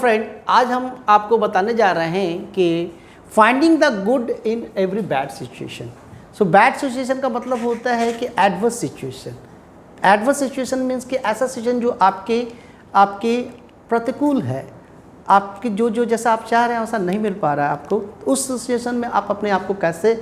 Friend, आज हम आपको बताने जा रहे हैं कि finding the good in every bad situation. So bad situation का मतलब होता है कि adverse situation. Adverse situation means कि ऐसा सिचुएशन जो आपके प्रतिकूल है, आपके जो जैसा आप चाह रहे हैं वैसा नहीं मिल पा रहा है आपको। तो उस सिचुएशन में आप अपने आप को कैसे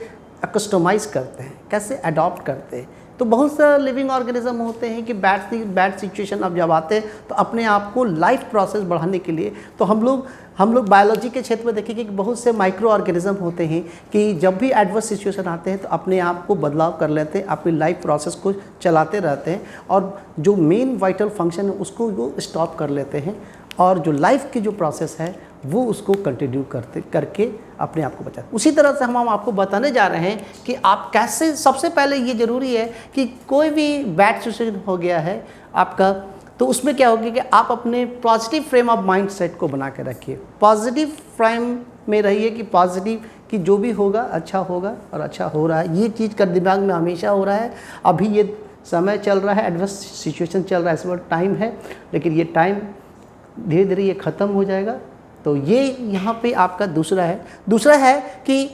कस्टमाइज़ करते हैं, कैसे अडॉप्ट करते हैं। तो बहुत सारे लिविंग ऑर्गेनिज्म होते हैं कि बैड सिचुएशन अब जब आते हैं तो अपने आप को लाइफ प्रोसेस बढ़ाने के लिए, तो हम लोग बायोलॉजी के क्षेत्र में देखेंगे कि बहुत से माइक्रो ऑर्गेनिज्म होते हैं कि जब भी एडवर्स सिचुएशन आते हैं तो अपने आप को बदलाव कर लेते हैं, अपनी लाइफ प्रोसेस को चलाते रहते हैं और जो मेन वाइटल फंक्शन है उसको वो स्टॉप कर लेते हैं और जो लाइफ की जो प्रोसेस है वो उसको कंटिन्यू करके अपने आप को बचाते। उसी तरह से हम आपको बताने जा रहे हैं कि आप कैसे, सबसे पहले ये ज़रूरी है कि कोई भी बैड सिचुएशन हो गया है आपका, तो उसमें क्या होगा कि आप अपने positive frame of mind set को बना के रखिए। पॉजिटिव फ्रेम में रहिए कि पॉजिटिव कि जो भी होगा अच्छा होगा और अच्छा हो रहा है, ये चीज़ का दिमाग में हमेशा हो रहा है। अभी ये समय चल रहा है, एडवर्स सिचुएशन चल रहा है, इस वक्त टाइम है, लेकिन ये टाइम धीरे धीरे ये ख़त्म हो जाएगा। तो ये यहाँ पे आपका दूसरा है कि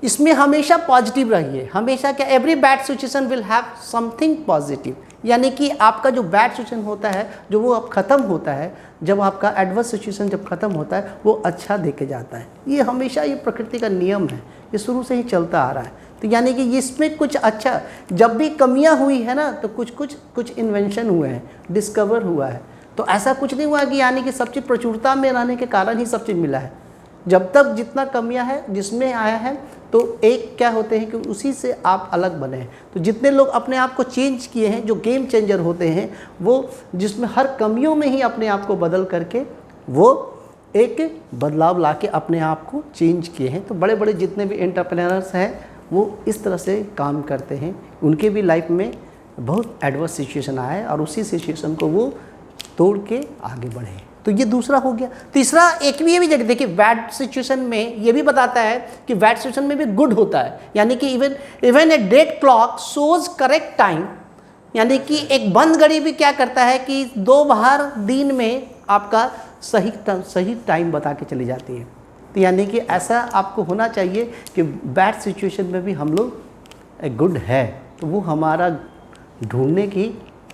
इसमें हमेशा पॉजिटिव रहिए। हमेशा क्या, every bad situation will have something positive, यानी कि आपका जो बैड सिचुएशन होता है जो वो अब ख़त्म होता है, जब आपका एडवर्स सिचुएशन जब ख़त्म होता है वो अच्छा देके जाता है। ये हमेशा ये प्रकृति का नियम है, ये शुरू से ही चलता आ रहा है। तो यानी कि इसमें कुछ अच्छा, जब भी कमियाँ हुई है ना तो कुछ इन्वेंशन हुए हैं, डिस्कवर हुआ है। तो ऐसा कुछ नहीं हुआ कि यानी कि सब चीज़ प्रचुरता में रहने के कारण ही सब चीज़ मिला है। जब तक जितना कमियां है जिसमें आया है तो एक क्या होते हैं कि उसी से आप अलग बने हैं। तो जितने लोग अपने आप को चेंज किए हैं, जो गेम चेंजर होते हैं, वो जिसमें हर कमियों में ही अपने आप को बदल करके वो एक बदलाव ला के अपने आप को चेंज किए हैं। तो बड़े बड़े जितने भी एंटरप्रेन्योर्स हैं वो इस तरह से काम करते हैं। उनके भी लाइफ में बहुत एडवर्स सिचुएशन आया है और उसी सिचुएशन को वो तोड़ के आगे बढ़े। तो ये दूसरा हो गया। तीसरा एक भी ये भी जगह देखिए, बैड सिचुएशन में ये भी बताता है कि बैड सिचुएशन में भी गुड होता है, यानी कि even a dead clock shows correct time, यानी कि एक बंद घड़ी भी क्या करता है कि 2 बार दिन में आपका सही टाइम बता के चली जाती है। तो यानी कि ऐसा आपको होना चाहिए कि बैड सिचुएशन में भी हम लोग गुड है, तो वो हमारा ढूंढने की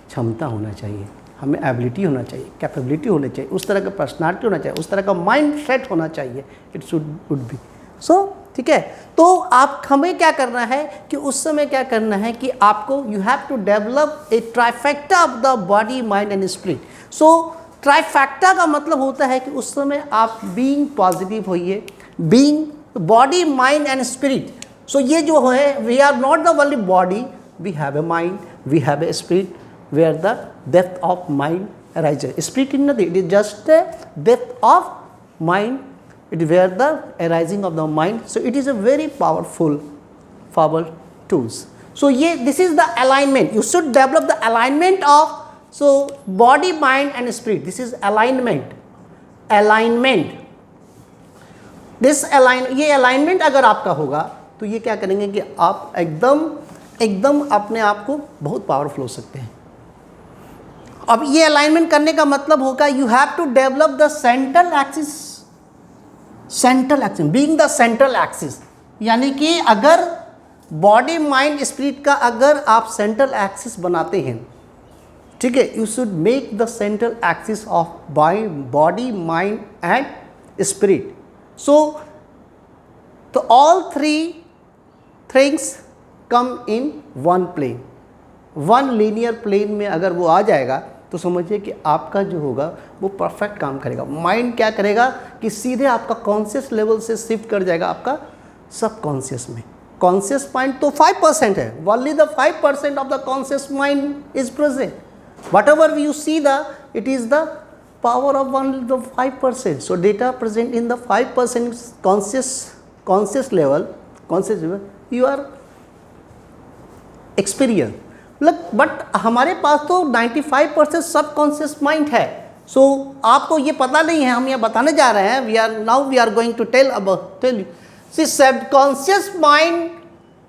क्षमता होना चाहिए, हमें एबिलिटी होना चाहिए, कैपेबिलिटी होनी चाहिए, उस तरह का पर्सनालिटी होना चाहिए, उस तरह का माइंड सेट होना चाहिए। इट वुड बी सो, ठीक है। तो आप हमें क्या करना है कि उस समय क्या करना है कि आपको you have to develop a trifecta of the body mind and spirit. So trifecta का मतलब होता है कि उस समय आप बीइंग पॉजिटिव होइए, being body mind and spirit. So ये जो है, we are not the only body, we have a mind, we have a spirit where the depth of mind arises. Spirit is nothing, it is just a depth of mind, it is where the arising of the mind. So it is a very powerful tools. So this is the alignment. You should develop the alignment of body, mind and spirit. This is alignment. ये alignment अगर आपका होगा तो ये क्या करेंगे कि आप एकदम अपने आप को बहुत पावरफुल हो सकते हैं। अब ये अलाइनमेंट करने का मतलब होगा you have to develop the central axis, being the central axis, यानी कि अगर बॉडी माइंड स्पिरिट का अगर आप सेंट्रल एक्सिस बनाते हैं, ठीक है, you should make the central axis of body mind and spirit. So तो all 3 things come in one plane, one linear plane में अगर वो आ जाएगा तो समझिए कि आपका जो होगा वो परफेक्ट काम करेगा। माइंड क्या करेगा कि सीधे आपका कॉन्शियस लेवल से शिफ्ट कर जाएगा आपका सबकॉन्शियस में। कॉन्शियस माइंड तो 5% है, only the 5% of the conscious mind is present. Whatever you see the, it is the power of only the 5%. So data present in the 5% conscious level you are experience. But हमारे पास तो 95% subconscious mind है। सो आपको ये पता नहीं है, हम ये बताने जा रहे हैं। We are going to tell you see subconscious mind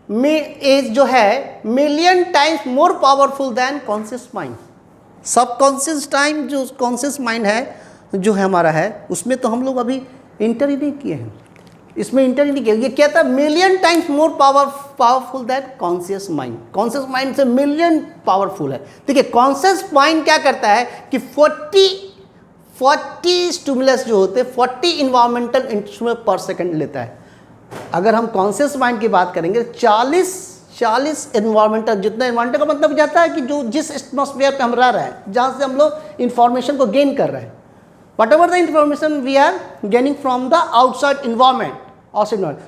में इज जो है million times more powerful than conscious mind. Subconscious time जो कॉन्शियस माइंड है जो है हमारा है, उसमें तो हम लोग अभी इंटर ही नहीं किए हैं, इसमें इंटर ही नहीं किया। ये क्या था, million times more powerful that conscious mind. Conscious mind से मिलियन पावरफुल है। देखिए कॉन्शियस माइंड क्या करता है कि 40 स्टिमुलस जो होते हैं 40 इन्वायरमेंटल स्टिमुलस पर सेकंड लेता है। अगर हम कॉन्शियस माइंड की बात करेंगे 40 इन्वायरमेंटल, जितना इन्वायरमेंटल का मतलब जाता है कि जो जिस एटमॉस्फेयर पे हम रह रहे हैं, जहाँ से हम लोग इंफॉर्मेशन को गेन कर रहे हैं, whatever the information we are gaining from the outside environment.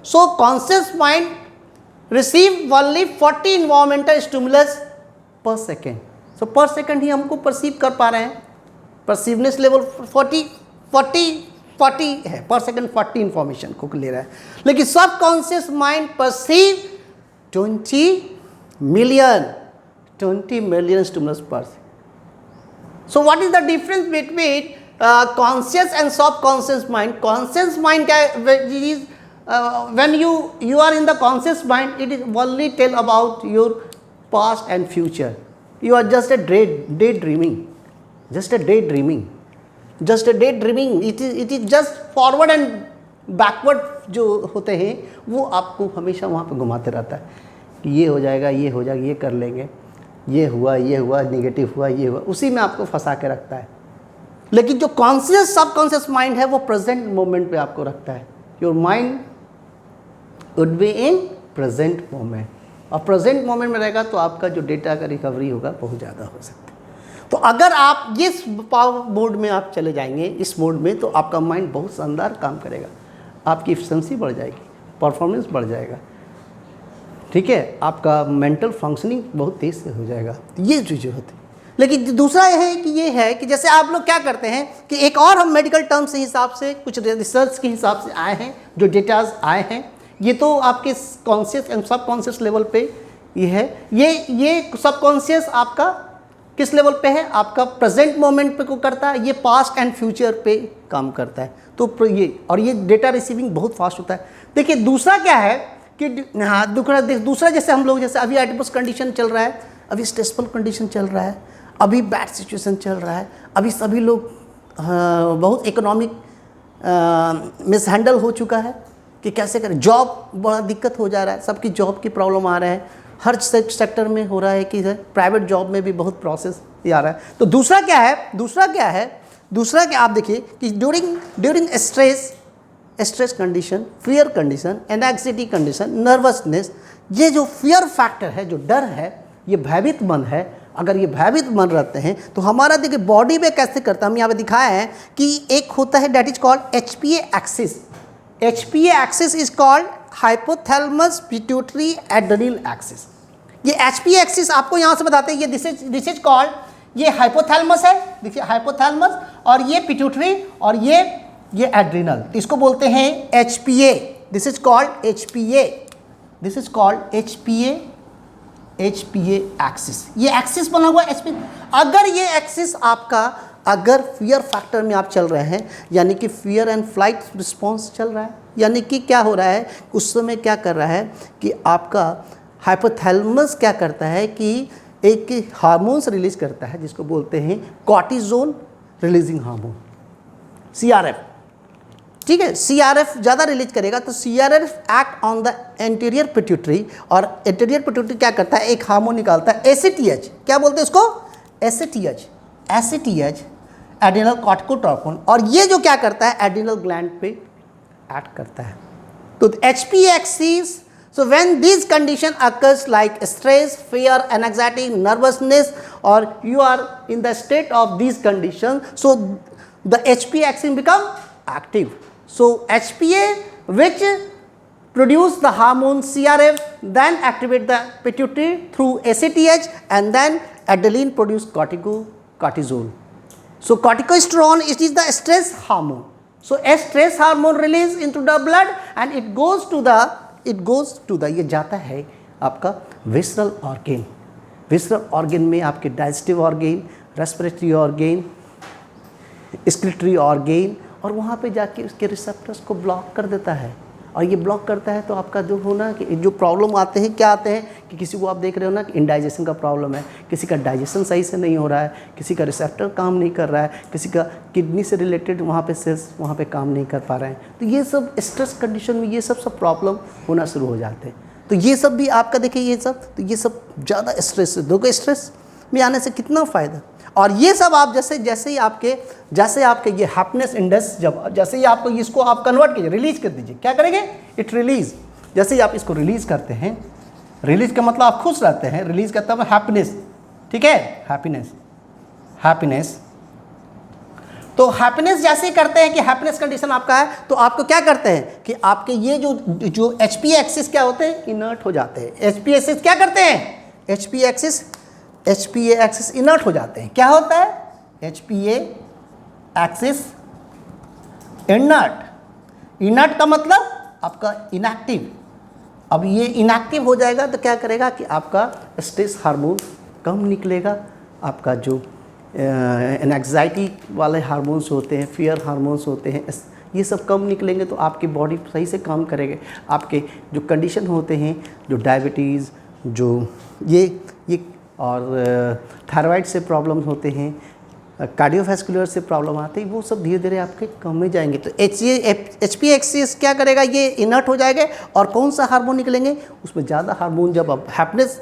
So conscious mind receive only 40 environmental stimulus per second. So per second ही हमको perceive कर पा रहे हैं, perceiveness level 40 है, per second 40 information को ले रहा है। लेकिन subconscious mind perceive 20 million stimulus per second. So what is the difference between conscious and subconscious mind? Conscious mind is when you are in the conscious mind, it is only tell about your past and future. You are just a daydreaming. It is just forward and backward जो होते हैं वो आपको हमेशा वहाँ पे घुमाते रहता है कि ये हो जाएगा, ये हो जाएगा, ये कर लेंगे, ये हुआ, नेगेटिव हुआ, ये हुआ, उसी में आपको फंसा के रखता है। लेकिन जो कॉन्शियस सबकॉन्शियस माइंड है वो प्रेजेंट मोमेंट पे आपको रखता है। Your mind would be in present moment, और प्रेजेंट मोमेंट में रहेगा तो आपका जो डेटा का रिकवरी होगा बहुत ज़्यादा हो सकता है। तो अगर आप इस पावर मोड में आप चले जाएंगे, इस मोड में, तो आपका माइंड बहुत शानदार काम करेगा, आपकी एफिशिएंसी बढ़ जाएगी, परफॉर्मेंस बढ़ जाएगा, ठीक है, आपका मेंटल फंक्शनिंग बहुत तेज़ से हो जाएगा। ये चीज़ें होती है। लेकिन दूसरा यह है कि ये है कि जैसे आप लोग क्या करते हैं कि एक और हम मेडिकल टर्म्स के हिसाब से, कुछ रिसर्च के हिसाब से आए हैं, जो डेटाज आए हैं, ये तो आपके कॉन्शियस एंड सबकॉन्शियस लेवल पे ये है। ये सबकॉन्शियस आपका किस लेवल पे है, आपका प्रेजेंट मोमेंट पे को करता है, ये पास्ट एंड फ्यूचर पे काम करता है। तो ये डेटा रिसीविंग बहुत फास्ट होता है। देखिए दूसरा क्या है कि दूसरा जैसे हम लोग, जैसे अभी एडिपस कंडीशन चल रहा है, अभी स्ट्रेसफुल कंडीशन चल रहा है, अभी बैड सिचुएशन चल रहा है, अभी सभी लोग बहुत इकोनॉमिक मिसहैंडल हो चुका है कि कैसे करें, जॉब बड़ा दिक्कत हो जा रहा है, सबकी जॉब की प्रॉब्लम आ रहा है, हर सेक्टर में हो रहा है कि प्राइवेट जॉब में भी बहुत प्रोसेस आ रहा है। तो दूसरा क्या आप देखिए कि during stress condition, fear condition, anxiety condition, nervousness, ये जो फियर फैक्टर है, जो डर है, ये भयभीत मन है, अगर ये भयभीत मन रहते हैं तो हमारा देखिए बॉडी में कैसे करता है, हम यहाँ पे दिखाया है कि एक होता है that is called HPA axis. HPA axis is called hypothalamus pituitary adrenal axis. ये HPA एक्सिस आपको यहाँ से बताते हैं, ये दिस इज कॉल्ड, ये हाइपोथैलेमस है, देखिए हाइपोथैलेमस, और ये पिट्यूटरी, और ये एड्रेनल, इसको बोलते हैं HPA। This is called HPA axis. ये एक्सिस बना हुआ HPA। अगर ये एक्सिस आपका, अगर फियर फैक्टर में आप चल रहे हैं, यानी कि फियर एंड फ्लाइट रिस्पॉन्स चल रहा है, यानी कि क्या हो रहा है उस समय, क्या कर रहा है कि आपका हाइपोथैलेमस क्या करता है कि एक हार्मोन्स रिलीज करता है जिसको बोलते हैं कॉर्टिजोल रिलीजिंग हार्मोन, CRF, ठीक है। CRF ज़्यादा रिलीज करेगा तो CRF act on the anterior pituitary, और एंटीरियर पिट्यूटरी क्या करता है, एक हार्मोन निकालता है ACTH, क्या बोलते हैं उसको, ACTH एड्रेनल कॉर्टिकोट्रोपिन, और ये जो क्या करता है एड्रेनल ग्लैंड पे एक्ट करता है। तो HPA axis, so when these condition occurs like stress, fear, anxiety, nervousness, or you are in the state of these conditions, so the HPA axis become active. So HPA, which produce the hormone CRF, then activate the pituitary through ACTH, and then adrenaline produce cortisol. So corticosterone, it is the stress hormone. So a stress hormone release into the blood, and it goes to the ये जाता है आपका visceral organ में, आपके digestive organ, respiratory organ, secretory organ, और वहाँ पे जाके उसके रिसेप्टर्स को ब्लॉक कर देता है, और ये ब्लॉक करता है तो आपका जो होना कि जो प्रॉब्लम आते हैं क्या आते हैं कि किसी को आप देख रहे हो ना कि इंडाइजेशन का प्रॉब्लम है, किसी का डाइजेशन सही से नहीं हो रहा है, किसी का रिसेप्टर काम नहीं कर रहा है, किसी का किडनी से रिलेटेड वहाँ पे सेल्स वहाँ पे काम नहीं कर पा रहे हैं। तो ये सब स्ट्रेस कंडीशन में ये सब प्रॉब्लम होना शुरू हो जाते हैं। तो ये सब भी आपका देखिए ये सब, तो ये सब ज़्यादा स्ट्रेस है। देखो स्ट्रेस में आने से कितना फ़ायदा, और ये सब आप जैसे ही आपके ये हैप्पीनेस इंडेक्स जैसे ही आपको इसको आप कन्वर्ट कीजिए, रिलीज कर दीजिए, क्या करेंगे, इट रिलीज। जैसे ही आप इसको रिलीज करते हैं, रिलीज का मतलब आप खुश रहते हैं, रिलीज का मतलब हैप्पीनेस, ठीक है, हैप्पीनेस। तो हैप्पीनेस जैसे ही करते हैं कि हैप्पीनेस कंडीशन आपका है, तो आपको क्या करते हैं कि आपके ये जो एचपी एक्सिस क्या होते हैं, इनर्ट हो जाते हैं। एचपी एक्सिस क्या करते हैं, एचपी एक्सिस इनर्ट हो जाते हैं। क्या होता है, एचपीए एक्सिस इनर्ट का मतलब आपका इनएक्टिव। अब ये इनएक्टिव हो जाएगा तो क्या करेगा कि आपका स्ट्रेस हार्मोन कम निकलेगा, आपका जो एंग्जाइटी वाले हार्मोन्स होते हैं, फियर हार्मोन्स होते हैं, ये सब कम निकलेंगे तो आपकी बॉडी सही से काम करेगी। आपके जो कंडीशन होते हैं, जो डायबिटीज़, जो ये और थायराइड से प्रॉब्लम्स होते हैं, कार्डियोवैस्कुलर से प्रॉब्लम आते हैं, वो सब धीरे धीरे आपके कम में जाएंगे। तो एचपी एक्सिस क्या करेगा, ये इनर्ट हो जाएगा और कौन सा हार्मोन निकलेंगे, उसमें ज़्यादा हार्मोन। जब आप हैप्पीनेस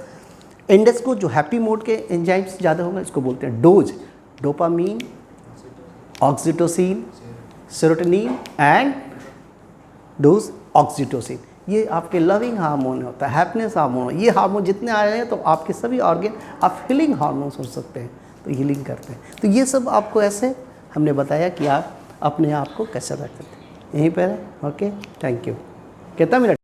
इंडेक्स को, जो हैप्पी मोड के एंजाइम्स ज़्यादा होंगे, इसको बोलते हैं dose, dopamine, oxytocin, serotonin and dose oxytocin. ये आपके लविंग हार्मोन होता है, हैप्पीनेस हार्मोन। ये हार्मोन जितने आ रहे हैं तो आपके सभी ऑर्गन आप हीलिंग हार्मोन्स हो सकते हैं, तो हीलिंग करते हैं। तो ये सब आपको ऐसे हमने बताया कि आप अपने आप को कैसे रख सकते हैं। यहीं पर है। Okay, thank you. कितना मिनट